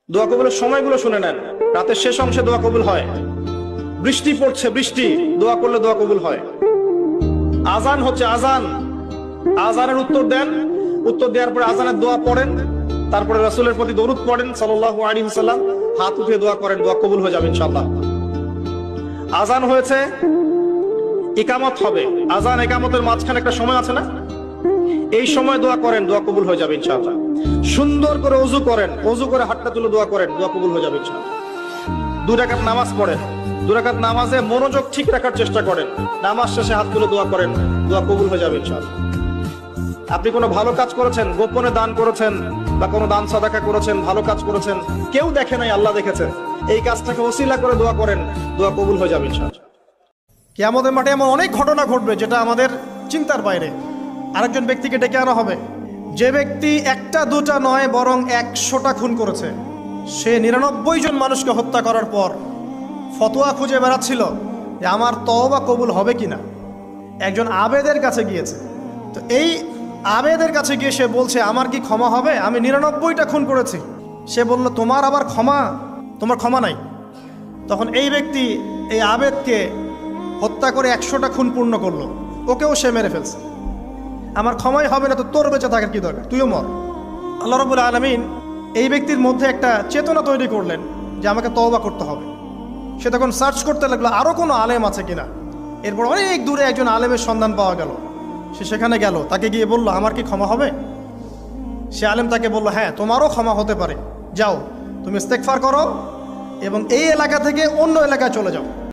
দোয়া কবুলের সময়গুলো শুনে নেন। রাতের শেষ অংশে দোয়া কবুল হয়। বৃষ্টি পড়ছে, বৃষ্টি, দোয়া করলে দোয়া কবুল হয়। আজান হচ্ছে, আজান, আজানের উত্তর দেন, উত্তর দেওয়ার পরে আজানের দোয়া পড়েন, তারপরে রাসূলের প্রতি দরুদ পড়েন সাল্লাল্লাহু আলাইহি ওয়াসাল্লাম, হাত উঠিয়ে দোয়া করেন, দোয়া কবুল হয়ে যাবে ইনশাআল্লাহ। আজান হয়েছে, ইকামত হবে, আজান ইকামতের মাঝখানে একটা সময় আছে না, এই সময় দোয়া করেন, দোয়া কবুল হয়ে যাবে ইনশাআল্লাহ। সুন্দর করে ওযু করেন, ওযু করে হাতটা তুলে দোয়া করেন, দোয়া কবুল হয়ে যাবে ইনশাআল্লাহ। 2 রাকাত নামাজ পড়েন, 2 রাকাত নামাজে মনোযোগ ঠিক রাখার চেষ্টা করেন, নামাজ শেষে হাত তুলে দোয়া করেন, দোয়া কবুল হয়ে যাবে ইনশাআল্লাহ। আপনি কোনো ভালো কাজ করেছেন, গোপনে দান করেছেন বা কোনো দান সাদাকা করেছেন, ভালো কাজ করেছেন, কেউ দেখে নাই, আল্লাহ দেখেছেন, এই কাজটাকে ওসিলা করে দোয়া করেন, দোয়া কবুল হয়ে যাবে ইনশাআল্লাহ। কিয়ামতের মাঠে এমন অনেক ঘটনা ঘটবে যেটা আমাদের চিন্তার বাইরে। আরেকজন ব্যক্তিকে ডেকে আনা হবে, যে ব্যক্তি 1টা 2টা নয় বরং 100টা খুন করেছে। সে 99 জন মানুষকে হত্যা করার পর ফতোয়া খুঁজে বেড়াচ্ছিল যে আমার তওবা কবুল হবে কিনা। একজন আবেদের কাছে গিয়েছে, তো এই আবেদের কাছে গিয়ে সে বলছে আমার কি ক্ষমা হবে, আমি 99টা খুন করেছি। সে বলল তোমার আবার ক্ষমা, তোমার ক্ষমা নাই। তখন এই ব্যক্তি এই আবেদকে হত্যা করে 100টা খুন পূর্ণ করলো, ওকেও সে মেরে ফেলছে। আমার ক্ষমাই হবে না তো তোর বেঁচে থাকার কি দরকার, তুইও মর। আল্লাহ রাব্বুল আলামিন এই ব্যক্তির মধ্যে একটা চেতনা তৈরি করলেন যে আমাকে তওবা করতে হবে। সে তখন সার্চ করতে লাগলো আরও কোনো আলেম আছে কিনা। এরপর অনেক দূরে একজন আলেমের সন্ধান পাওয়া গেল। সে সেখানে গেল, তাকে গিয়ে বলল আমার কি ক্ষমা হবে। সে আলেম তাকে বলল হ্যাঁ তোমারও ক্ষমা হতে পারে, যাও তুমি ইস্তেগফার করো এবং এই এলাকা থেকে অন্য এলাকায় চলে যাও।